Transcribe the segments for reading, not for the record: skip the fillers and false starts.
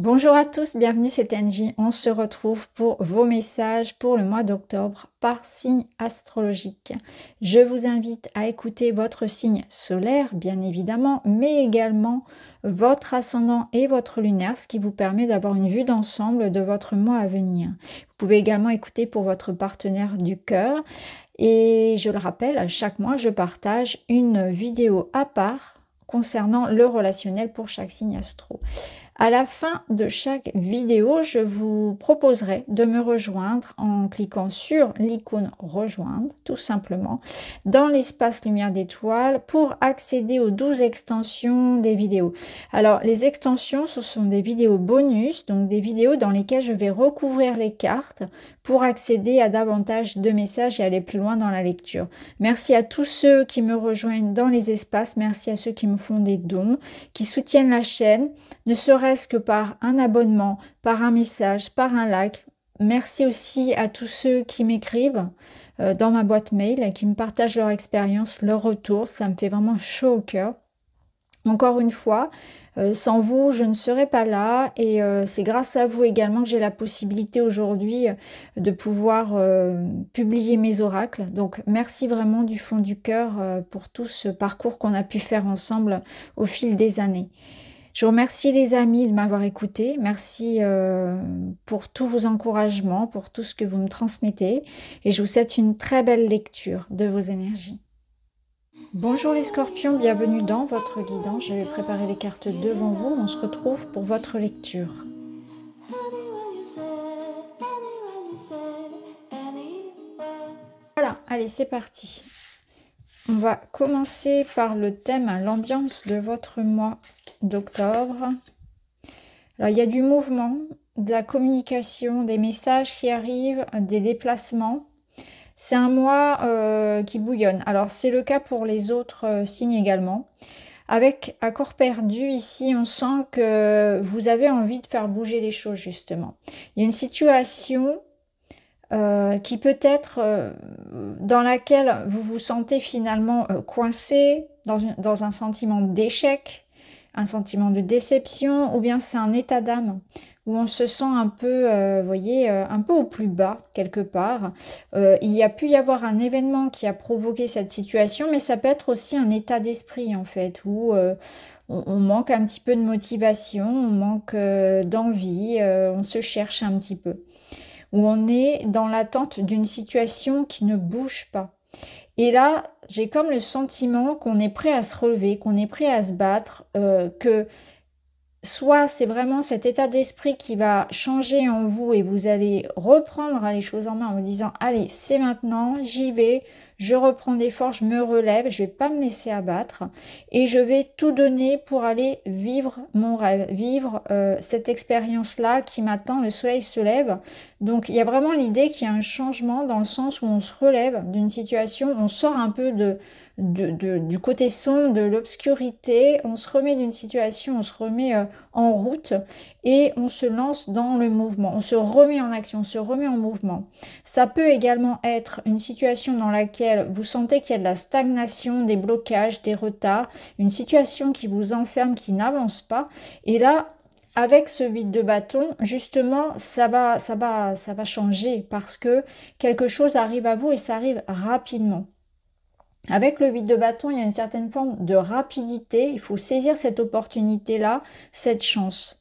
Bonjour à tous, bienvenue, c'est Angie. On se retrouve pour vos messages pour le mois d'octobre par signe astrologique. Je vous invite à écouter votre signe solaire, bien évidemment, mais également votre ascendant et votre lunaire, ce qui vous permet d'avoir une vue d'ensemble de votre mois à venir. Vous pouvez également écouter pour votre partenaire du cœur. Et je le rappelle, chaque mois, je partage une vidéo à part concernant le relationnel pour chaque signe astro. À la fin de chaque vidéo, je vous proposerai de me rejoindre en cliquant sur l'icône rejoindre, tout simplement, dans l'espace lumière d'étoiles pour accéder aux 12 extensions des vidéos. Alors, les extensions, ce sont des vidéos bonus, donc des vidéos dans lesquelles je vais recouvrir les cartes pour accéder à davantage de messages et aller plus loin dans la lecture. Merci à tous ceux qui me rejoignent dans les espaces, merci à ceux qui me font des dons, qui soutiennent la chaîne, ne serait-ce que par un abonnement, par un message, par un like. Merci aussi à tous ceux qui m'écrivent dans ma boîte mail, qui me partagent leur expérience, leur retour. Ça me fait vraiment chaud au cœur. Encore une fois, sans vous, je ne serais pas là et c'est grâce à vous également que j'ai la possibilité aujourd'hui de pouvoir publier mes oracles. Donc merci vraiment du fond du cœur pour tout ce parcours qu'on a pu faire ensemble au fil des années. Je vous remercie les amis de m'avoir écouté. Merci pour tous vos encouragements, pour tout ce que vous me transmettez. Et je vous souhaite une très belle lecture de vos énergies. Bonjour les scorpions, bienvenue dans votre guidance. Je vais préparer les cartes devant vous. On se retrouve pour votre lecture. Voilà, allez, c'est parti. On va commencer par le thème, l'ambiance de votre mois d'octobre. Alors, il y a du mouvement, de la communication, des messages qui arrivent, des déplacements. C'est un mois qui bouillonne. Alors, c'est le cas pour les autres signes également. Avec à corps perdu, ici, on sent que vous avez envie de faire bouger les choses, justement. Il y a une situation qui peut être dans laquelle vous vous sentez finalement coincé dans un sentiment d'échec, un sentiment de déception, ou bien c'est un état d'âme où on se sent un peu, vous voyez, un peu au plus bas quelque part. Il y a pu y avoir un événement qui a provoqué cette situation, mais ça peut être aussi un état d'esprit en fait, où on manque un petit peu de motivation, on manque d'envie, on se cherche un petit peu, où on est dans l'attente d'une situation qui ne bouge pas. Et là, j'ai comme le sentiment qu'on est prêt à se relever, qu'on est prêt à se battre, que soit c'est vraiment cet état d'esprit qui va changer en vous et vous allez reprendre les choses en main en vous disant « Allez, c'est maintenant, j'y vais, je reprends des forces, je me relève, je vais pas me laisser abattre et je vais tout donner pour aller vivre mon rêve, vivre cette expérience-là qui m'attend, le soleil se lève. » Donc il y a vraiment l'idée qu'il y a un changement dans le sens où on se relève d'une situation, on sort un peu du côté sombre, de l'obscurité, on se remet d'une situation, on se remet en route et on se lance dans le mouvement, on se remet en action, on se remet en mouvement. Ça peut également être une situation dans laquelle vous sentez qu'il y a de la stagnation, des blocages, des retards, une situation qui vous enferme, qui n'avance pas, et là, avec ce 8 de bâton, justement, ça va changer parce que quelque chose arrive à vous et ça arrive rapidement. Avec le 8 de bâton, il y a une certaine forme de rapidité. Il faut saisir cette opportunité-là, cette chance.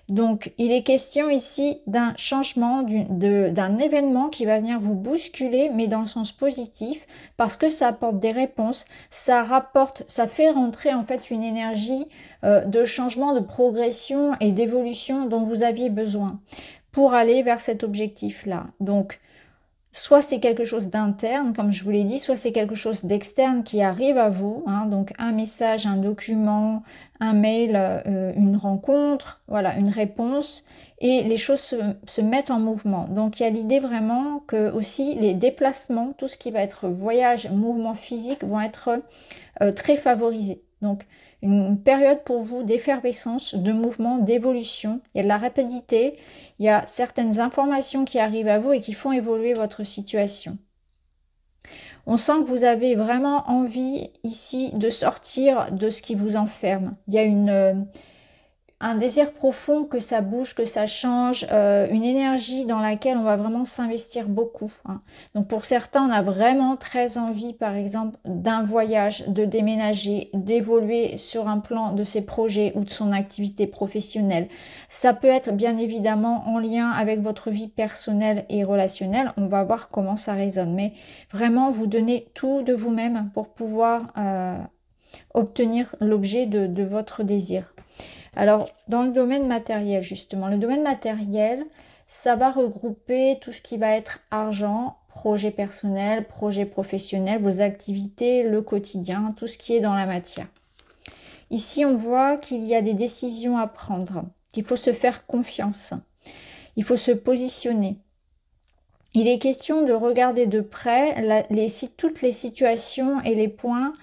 Donc, il est question ici d'un changement, d'un événement qui va venir vous bousculer, mais dans le sens positif, parce que ça apporte des réponses, ça fait rentrer en fait une énergie de changement, de progression et d'évolution dont vous aviez besoin pour aller vers cet objectif-là. Donc, soit c'est quelque chose d'interne, comme je vous l'ai dit, soit c'est quelque chose d'externe qui arrive à vous, hein, donc un message, un document, un mail, une rencontre, voilà, une réponse, et les choses se mettent en mouvement. Donc il y a l'idée vraiment que aussi les déplacements, tout ce qui va être voyage, mouvement physique, vont être très favorisés. Donc une période pour vous d'effervescence, de mouvement, d'évolution. Il y a de la rapidité, il y a certaines informations qui arrivent à vous et qui font évoluer votre situation. On sent que vous avez vraiment envie ici de sortir de ce qui vous enferme. Il y a un désir profond que ça bouge, que ça change, une énergie dans laquelle on va vraiment s'investir beaucoup, hein. Donc pour certains, on a vraiment très envie, par exemple, d'un voyage, de déménager, d'évoluer sur un plan de ses projets ou de son activité professionnelle. Ça peut être bien évidemment en lien avec votre vie personnelle et relationnelle. On va voir comment ça résonne. Mais vraiment, vous donnez tout de vous-même pour pouvoir obtenir l'objet de votre désir. Alors, dans le domaine matériel, justement, le domaine matériel, ça va regrouper tout ce qui va être argent, projet personnel, projet professionnel, vos activités, le quotidien, tout ce qui est dans la matière. Ici, on voit qu'il y a des décisions à prendre, qu'il faut se faire confiance, il faut se positionner. Il est question de regarder de près toutes les situations et les points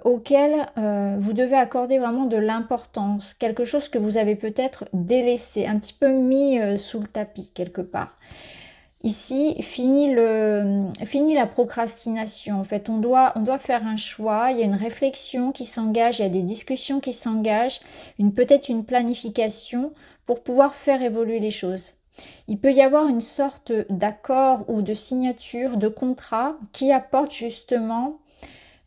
auquel vous devez accorder vraiment de l'importance, quelque chose que vous avez peut-être délaissé, un petit peu mis sous le tapis quelque part. Ici, fini la procrastination. En fait, on doit faire un choix, il y a une réflexion qui s'engage, il y a des discussions qui s'engagent, peut-être une planification pour pouvoir faire évoluer les choses. Il peut y avoir une sorte d'accord ou de signature, de contrat qui apporte justement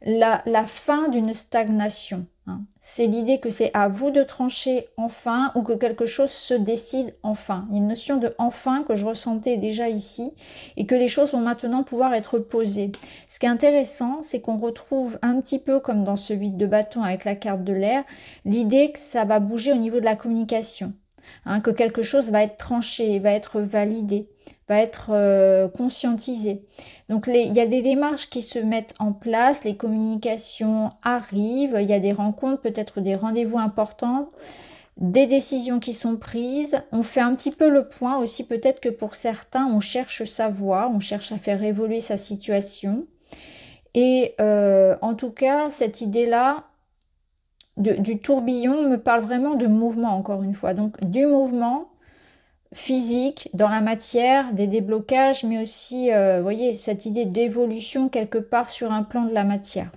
la fin d'une stagnation, hein. C'est l'idée que c'est à vous de trancher enfin ou que quelque chose se décide enfin. Il y a une notion de enfin que je ressentais déjà ici et que les choses vont maintenant pouvoir être posées. Ce qui est intéressant, c'est qu'on retrouve un petit peu comme dans ce 8 de bâton avec la carte de l'air, l'idée que ça va bouger au niveau de la communication, hein, que quelque chose va être tranché, va être validé, va être conscientisé. Donc il y a des démarches qui se mettent en place, les communications arrivent, il y a des rencontres, peut-être des rendez-vous importants, des décisions qui sont prises. On fait un petit peu le point aussi, peut-être que pour certains, on cherche sa voie, on cherche à faire évoluer sa situation. Et en tout cas, cette idée-là du tourbillon me parle vraiment de mouvement, encore une fois. Donc du mouvement physique, dans la matière, des déblocages, mais aussi, vous voyez, cette idée d'évolution quelque part sur un plan de la matière.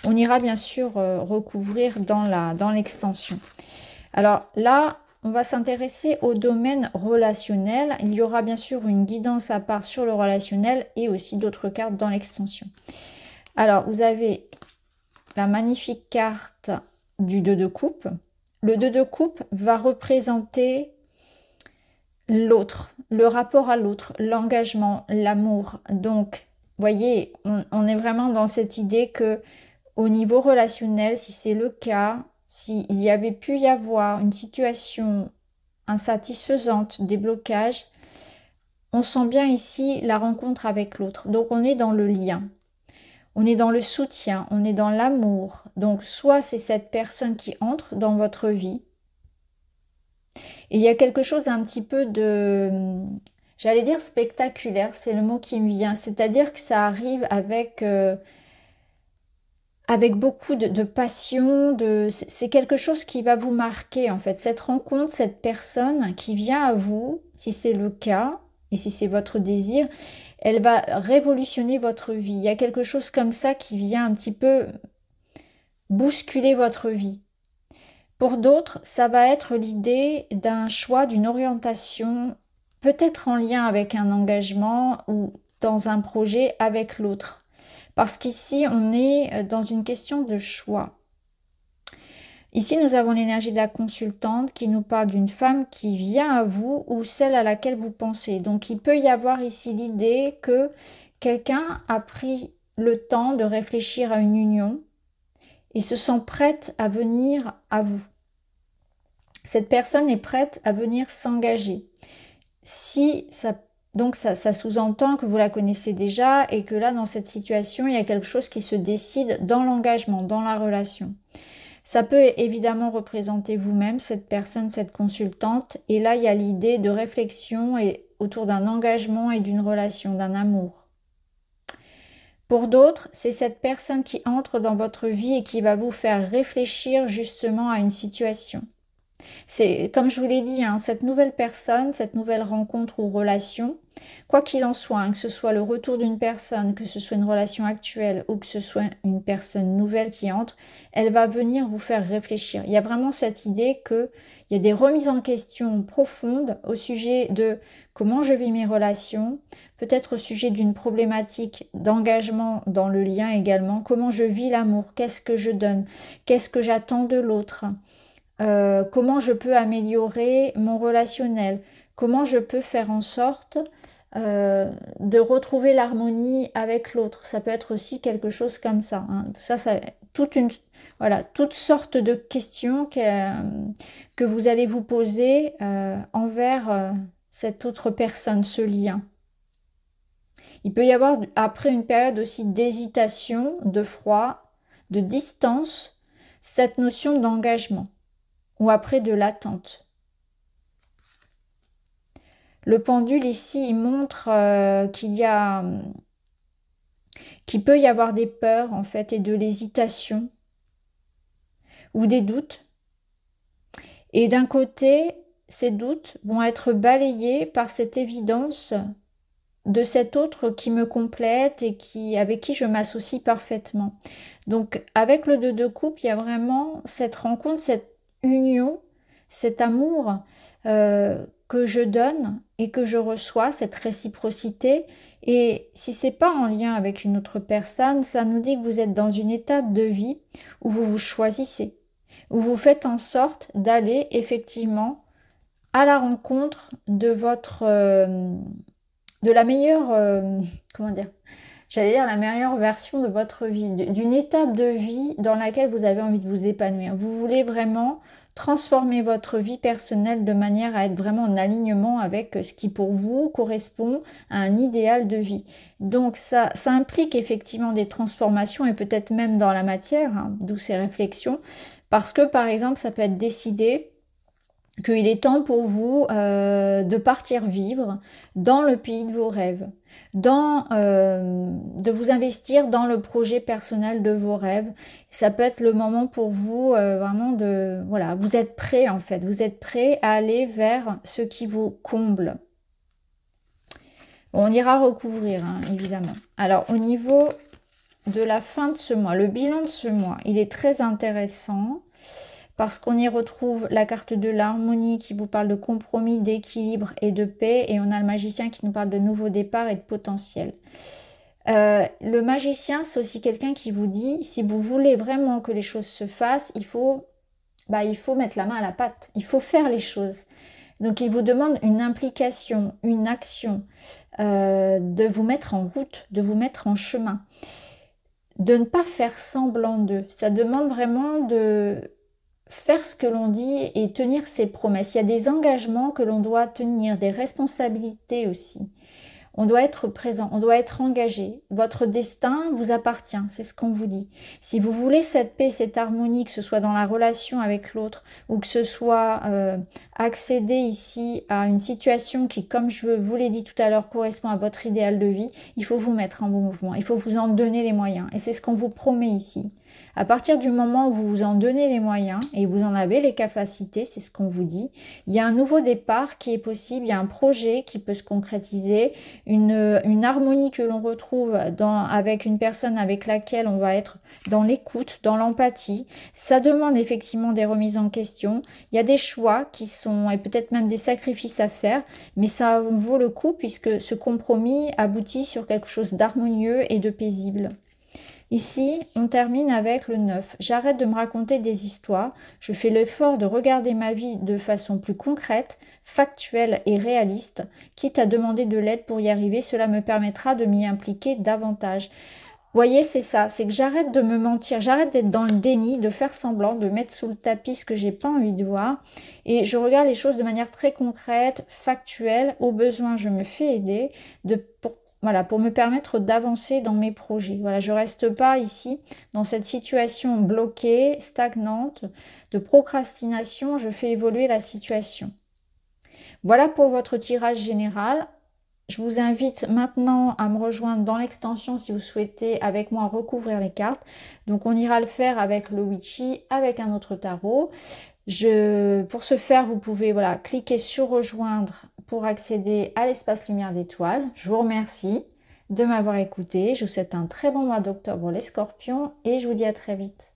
On ira bien sûr recouvrir dans l'extension. Alors là, on va s'intéresser au domaine relationnel. Il y aura bien sûr une guidance à part sur le relationnel et aussi d'autres cartes dans l'extension. Alors, vous avez la magnifique carte du 2 de coupe. Le 2 de coupe va représenter l'autre, le rapport à l'autre, l'engagement, l'amour. Donc, voyez, on est vraiment dans cette idée que au niveau relationnel, si c'est le cas, s'il y avait pu y avoir une situation insatisfaisante, des blocages, on sent bien ici la rencontre avec l'autre. Donc, on est dans le lien. On est dans le soutien, on est dans l'amour. Donc, soit c'est cette personne qui entre dans votre vie, il y a quelque chose un petit peu de, j'allais dire spectaculaire, c'est le mot qui me vient. C'est-à-dire que ça arrive avec beaucoup de passion, c'est quelque chose qui va vous marquer en fait. Cette rencontre, cette personne qui vient à vous, si c'est le cas, et si c'est votre désir, elle va révolutionner votre vie. Il y a quelque chose comme ça qui vient un petit peu bousculer votre vie. Pour d'autres, ça va être l'idée d'un choix, d'une orientation, peut-être en lien avec un engagement ou dans un projet avec l'autre. Parce qu'ici, on est dans une question de choix. Ici, nous avons l'énergie de la consultante qui nous parle d'une femme qui vient à vous ou celle à laquelle vous pensez. Donc, il peut y avoir ici l'idée que quelqu'un a pris le temps de réfléchir à une union et se sent prête à venir à vous. Cette personne est prête à venir s'engager. Donc ça sous-entend que vous la connaissez déjà et que là, dans cette situation, il y a quelque chose qui se décide dans l'engagement, dans la relation. Ça peut évidemment représenter vous-même, cette personne, cette consultante. Et là, il y a l'idée de réflexion autour d'un engagement et d'une relation, d'un amour. Pour d'autres, c'est cette personne qui entre dans votre vie et qui va vous faire réfléchir justement à une situation. C'est comme je vous l'ai dit, hein, cette nouvelle personne, cette nouvelle rencontre ou relation, quoi qu'il en soit, hein, que ce soit le retour d'une personne, que ce soit une relation actuelle ou que ce soit une personne nouvelle qui entre, elle va venir vous faire réfléchir. Il y a vraiment cette idée qu'il y a des remises en question profondes au sujet de comment je vis mes relations, peut-être au sujet d'une problématique d'engagement dans le lien également, comment je vis l'amour, qu'est-ce que je donne, qu'est-ce que j'attends de l'autre. Comment je peux améliorer mon relationnel, comment je peux faire en sorte de retrouver l'harmonie avec l'autre. Ça peut être aussi quelque chose comme ça, hein. Ça voilà, toutes sortes de questions que vous allez vous poser envers cette autre personne, ce lien. Il peut y avoir après une période aussi d'hésitation, de froid, de distance, cette notion d'engagement ou après de l'attente. Le pendule ici, il montre qu'il peut y avoir des peurs en fait et de l'hésitation ou des doutes. Et d'un côté, ces doutes vont être balayés par cette évidence de cet autre qui me complète et avec qui je m'associe parfaitement. Donc avec le 2 de coupe, il y a vraiment cette rencontre, cette union, cet amour que je donne et que je reçois, cette réciprocité. Et si c'est pas en lien avec une autre personne, ça nous dit que vous êtes dans une étape de vie où vous vous choisissez, où vous faites en sorte d'aller effectivement à la rencontre de de la meilleure, comment dire, j'allais dire la meilleure version de votre vie, d'une étape de vie dans laquelle vous avez envie de vous épanouir. Vous voulez vraiment transformer votre vie personnelle de manière à être vraiment en alignement avec ce qui pour vous correspond à un idéal de vie. Donc ça implique effectivement des transformations et peut-être même dans la matière, hein, d'où ces réflexions, parce que par exemple ça peut être décidé qu'il est temps pour vous de partir vivre dans le pays de vos rêves, de vous investir dans le projet personnel de vos rêves. Ça peut être le moment pour vous vraiment voilà, vous êtes prêt en fait, vous êtes prêt à aller vers ce qui vous comble. On ira recouvrir, hein, évidemment. Alors, au niveau de la fin de ce mois, le bilan de ce mois, il est très intéressant parce qu'on y retrouve la carte de l'harmonie qui vous parle de compromis, d'équilibre et de paix, et on a le magicien qui nous parle de nouveau départ et de potentiel. Le magicien, c'est aussi quelqu'un qui vous dit, si vous voulez vraiment que les choses se fassent, il faut mettre la main à la pâte, il faut faire les choses. Donc il vous demande une implication, une action, de vous mettre en route, de vous mettre en chemin, de ne pas faire semblant d'eux. Ça demande vraiment de faire ce que l'on dit et tenir ses promesses. Il y a des engagements que l'on doit tenir, des responsabilités aussi. On doit être présent, on doit être engagé. Votre destin vous appartient, c'est ce qu'on vous dit. Si vous voulez cette paix, cette harmonie, que ce soit dans la relation avec l'autre ou que ce soit accéder ici à une situation qui, comme je vous l'ai dit tout à l'heure, correspond à votre idéal de vie, il faut vous mettre en mouvement, il faut vous en donner les moyens. Et c'est ce qu'on vous promet ici. À partir du moment où vous vous en donnez les moyens et vous en avez les capacités, c'est ce qu'on vous dit, il y a un nouveau départ qui est possible, il y a un projet qui peut se concrétiser, une harmonie que l'on retrouve avec une personne avec laquelle on va être dans l'écoute, dans l'empathie. Ça demande effectivement des remises en question. Il y a des choix qui sont, et peut-être même des sacrifices à faire, mais ça vaut le coup puisque ce compromis aboutit sur quelque chose d'harmonieux et de paisible. Ici, on termine avec le 9. J'arrête de me raconter des histoires. Je fais l'effort de regarder ma vie de façon plus concrète, factuelle et réaliste. Quitte à demander de l'aide pour y arriver, cela me permettra de m'y impliquer davantage. Vous voyez, c'est ça. C'est que j'arrête de me mentir. J'arrête d'être dans le déni, de faire semblant, de mettre sous le tapis ce que j'ai pas envie de voir. Et je regarde les choses de manière très concrète, factuelle. Au besoin, je me fais aider pour me permettre d'avancer dans mes projets. Voilà, je ne reste pas ici dans cette situation bloquée, stagnante, de procrastination. Je fais évoluer la situation. Voilà pour votre tirage général. Je vous invite maintenant à me rejoindre dans l'extension si vous souhaitez avec moi recouvrir les cartes. Donc on ira le faire avec le Witchy, avec un autre tarot. Pour ce faire, vous pouvez voilà, cliquer sur rejoindre pour accéder à l'espace lumière d'étoiles. Je vous remercie de m'avoir écouté. Je vous souhaite un très bon mois d'octobre les scorpions et je vous dis à très vite.